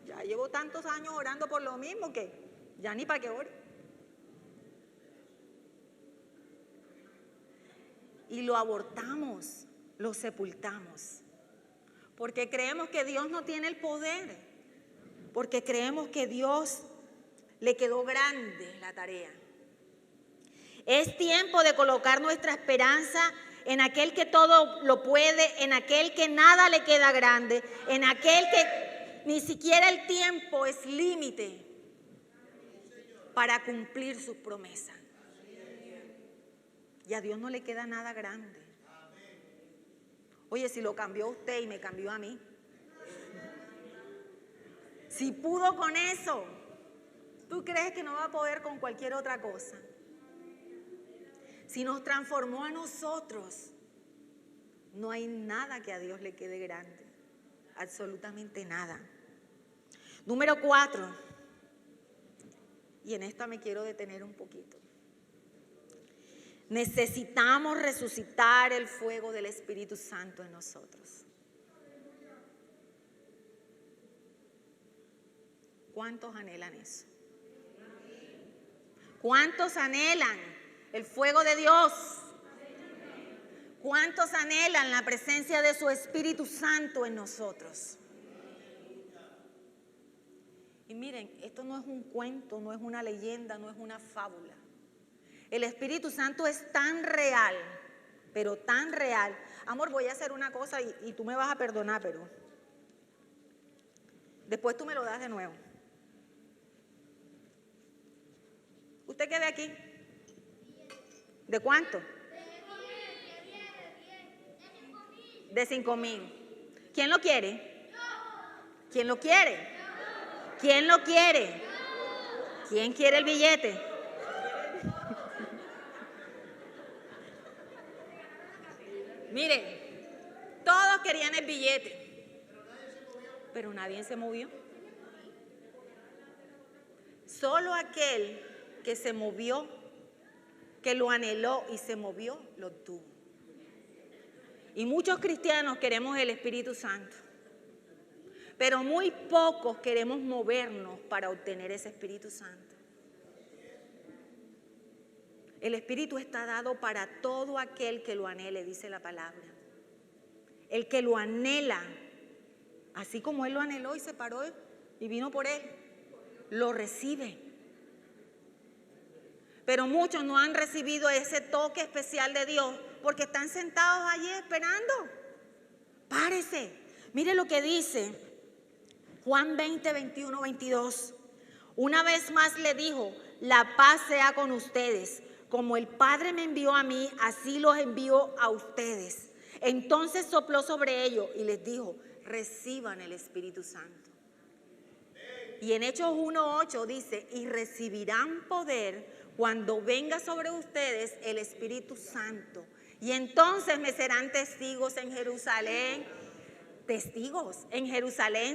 ya llevo tantos años orando por lo mismo que ya ni para qué ore. Y lo abortamos, lo sepultamos, porque creemos que Dios no tiene el poder, porque creemos que Dios le quedó grande la tarea. Es tiempo de colocar nuestra esperanza en aquel que todo lo puede, en aquel que nada le queda grande, en aquel que ni siquiera el tiempo es límite para cumplir sus promesas. Y a Dios no le queda nada grande. Oye, si lo cambió usted y me cambió a mí. Si pudo con eso, ¿tú crees que no va a poder con cualquier otra cosa? Si nos transformó a nosotros, no hay nada que a Dios le quede grande. Absolutamente nada. Número 4. Y en esta me quiero detener un poquito. Necesitamos resucitar el fuego del Espíritu Santo en nosotros. ¿Cuántos anhelan eso? ¿Cuántos anhelan el fuego de Dios? ¿Cuántos anhelan la presencia de su Espíritu Santo en nosotros? Y miren, esto no es un cuento, no es una leyenda, no es una fábula. El Espíritu Santo es tan real, pero tan real. Amor, voy a hacer una cosa y tú me vas a perdonar, pero después tú me lo das de nuevo. ¿Usted qué ve aquí? ¿De cuánto? De 5,000. ¿Quién lo quiere? ¿Quién lo quiere? ¿Quién lo quiere? ¿Quién quiere el billete? Miren, todos querían el billete, pero nadie se movió. Solo aquel que se movió, que lo anheló y se movió, lo obtuvo. Y muchos cristianos queremos el Espíritu Santo, pero muy pocos queremos movernos para obtener ese Espíritu Santo. El Espíritu está dado para todo aquel que lo anhele, dice la palabra. El que lo anhela, así como Él lo anheló y se paró y vino por Él, lo recibe. Pero muchos no han recibido ese toque especial de Dios porque están sentados allí esperando. Párese. Mire lo que dice Juan 20, 21, 22. Una vez más le dijo: la paz sea con ustedes. Como el Padre me envió a mí, así los envío a ustedes. Entonces sopló sobre ellos y les dijo: reciban el Espíritu Santo. Y en Hechos 1:8 dice: y recibirán poder cuando venga sobre ustedes el Espíritu Santo. Y entonces me serán testigos en Jerusalén,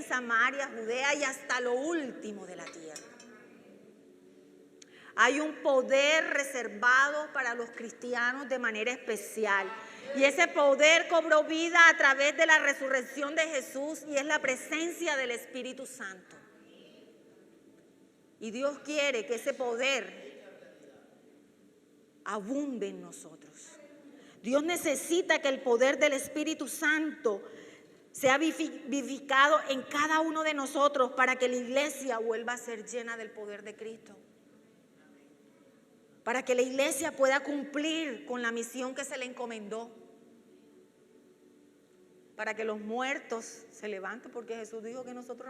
Samaria, Judea y hasta lo último de la tierra. Hay un poder reservado para los cristianos de manera especial. Y ese poder cobró vida a través de la resurrección de Jesús y es la presencia del Espíritu Santo. Y Dios quiere que ese poder abunde en nosotros. Dios necesita que el poder del Espíritu Santo sea vivificado en cada uno de nosotros para que la iglesia vuelva a ser llena del poder de Cristo. Para que la iglesia pueda cumplir con la misión que se le encomendó. Para que los muertos se levanten, porque Jesús dijo que nosotros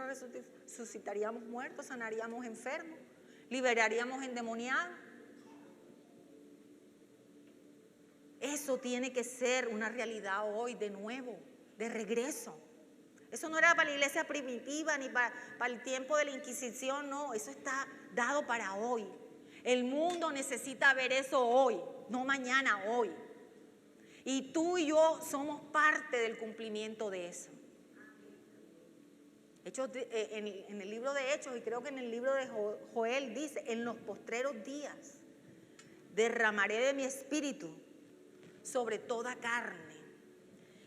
resucitaríamos muertos, sanaríamos enfermos, liberaríamos endemoniados. Eso tiene que ser una realidad hoy, de nuevo, de regreso. Eso no era para la iglesia primitiva ni para el tiempo de la Inquisición, no, eso está dado para hoy. El mundo necesita ver eso hoy, no mañana, hoy. Y tú y yo somos parte del cumplimiento de eso. En el libro de Hechos, y creo que en el libro de Joel dice, en los postreros días derramaré de mi espíritu sobre toda carne.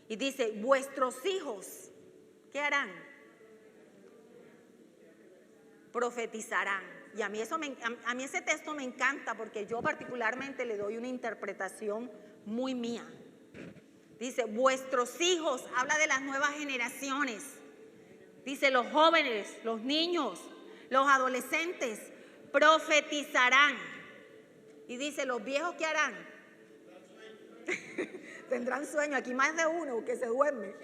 Y dice, vuestros hijos, ¿qué harán? Profetizarán. Y a mí ese texto me encanta porque yo particularmente le doy una interpretación muy mía. Dice, vuestros hijos, habla de las nuevas generaciones. Dice, los jóvenes, los niños, los adolescentes profetizarán. Y dice, los viejos, ¿qué harán? Tendrán sueño. Aquí más de uno que se duerme.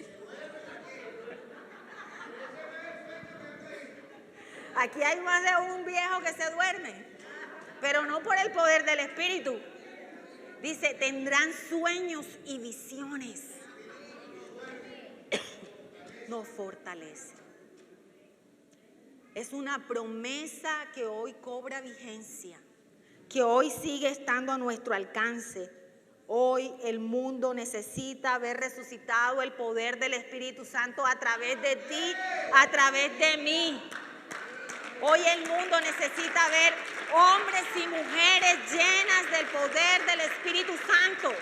Aquí hay más de un viejo que se duerme, pero no por el poder del Espíritu. Dice, tendrán sueños y visiones. Nos fortalece. Es una promesa que hoy cobra vigencia, que hoy sigue estando a nuestro alcance. Hoy el mundo necesita ver resucitado el poder del Espíritu Santo a través de ti, a través de mí. Hoy el mundo necesita ver hombres y mujeres llenas del poder del Espíritu Santo,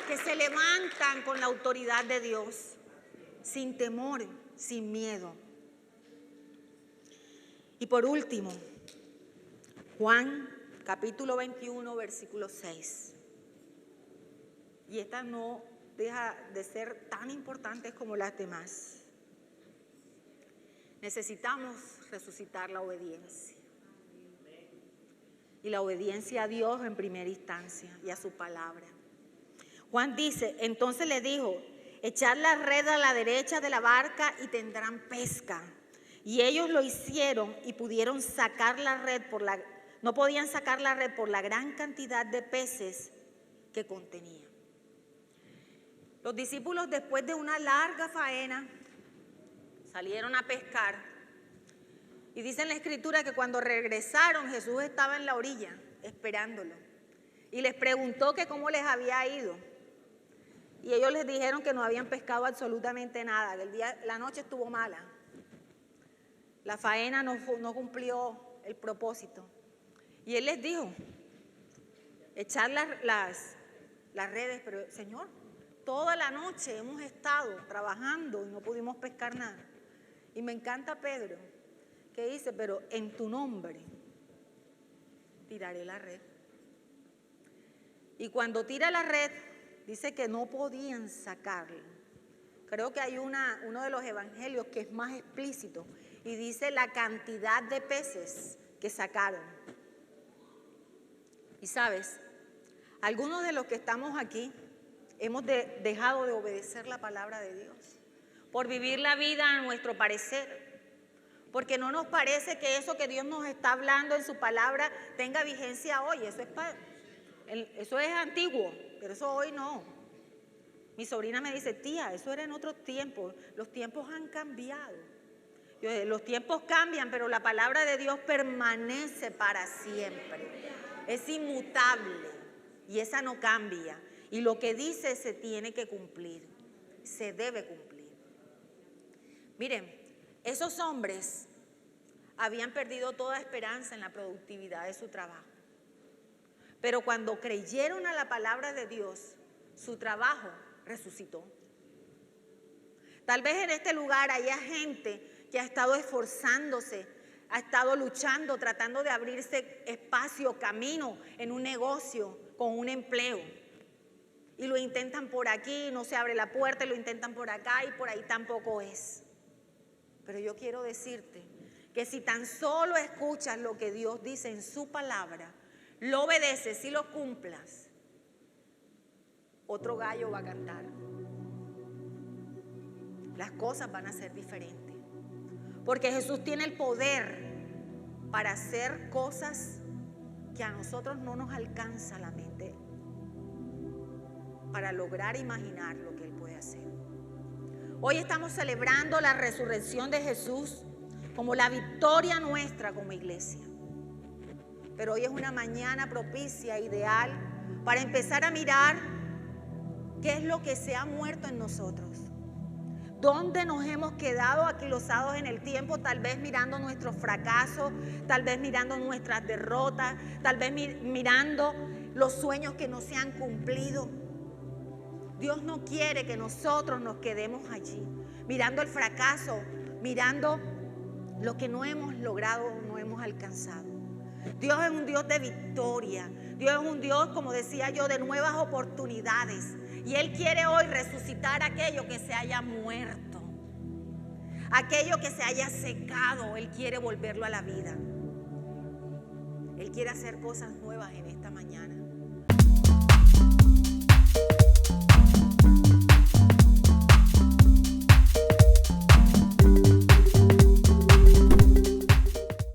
que se levantan con la autoridad de Dios, sin temor, sin miedo. Y por último, Juan capítulo 21, versículo 6. Y esta no deja de ser tan importante como las demás. Necesitamos resucitar la obediencia. Y la obediencia a Dios en primera instancia y a su palabra. Juan dice, entonces le dijo, echad la red a la derecha de la barca y tendrán pesca. Y ellos lo hicieron y pudieron sacar la red no podían sacar la red por la gran cantidad de peces que contenía. Los discípulos, después de una larga faena, salieron a pescar. Y dice en la Escritura que cuando regresaron, Jesús estaba en la orilla esperándolo. Y les preguntó que cómo les había ido. Y ellos les dijeron que no habían pescado absolutamente nada, que la noche estuvo mala. La faena no cumplió el propósito. Y él les dijo, echar las redes, pero Señor, toda la noche hemos estado trabajando y no pudimos pescar nada. Y me encanta Pedro, que dice, pero en tu nombre tiraré la red. Y cuando tira la red, dice que no podían sacarla. Creo que hay uno de los evangelios que es más explícito y dice la cantidad de peces que sacaron. Y sabes, algunos de los que estamos aquí hemos dejado de obedecer la palabra de Dios por vivir la vida a nuestro parecer, porque no nos parece que eso que Dios nos está hablando en su palabra tenga vigencia hoy. Eso es antiguo, pero eso hoy no. Mi sobrina me dice, tía, eso era en otros tiempos, los tiempos han cambiado. Los tiempos cambian, pero la palabra de Dios permanece para siempre. Es inmutable y esa no cambia. Y lo que dice se tiene que cumplir, se debe cumplir. Miren, esos hombres habían perdido toda esperanza en la productividad de su trabajo. Pero cuando creyeron a la palabra de Dios, su trabajo resucitó. Tal vez en este lugar haya gente que ha estado esforzándose, ha estado luchando, tratando de abrirse espacio, camino en un negocio, con un empleo. Y lo intentan por aquí, no se abre la puerta, y lo intentan por acá y por ahí tampoco es. Pero yo quiero decirte que si tan solo escuchas lo que Dios dice en su palabra, lo obedeces y lo cumplas, otro gallo va a cantar. Las cosas van a ser diferentes. Porque Jesús tiene el poder para hacer cosas que a nosotros no nos alcanza la mente para lograr imaginar lo que Él puede hacer. Hoy estamos celebrando la resurrección de Jesús como la victoria nuestra como iglesia. Pero hoy es una mañana propicia, ideal, para empezar a mirar qué es lo que se ha muerto en nosotros. ¿Dónde nos hemos quedado aquilosados en el tiempo? Tal vez mirando nuestros fracasos, tal vez mirando nuestras derrotas, tal vez mirando los sueños que no se han cumplido. Dios no quiere que nosotros nos quedemos allí, mirando el fracaso, mirando lo que no hemos logrado o no hemos alcanzado. Dios es un Dios de victoria. Dios es un Dios, como decía yo, de nuevas oportunidades. Y Él quiere hoy resucitar aquello que se haya muerto, aquello que se haya secado. Él quiere volverlo a la vida. Él quiere hacer cosas nuevas en esta mañana.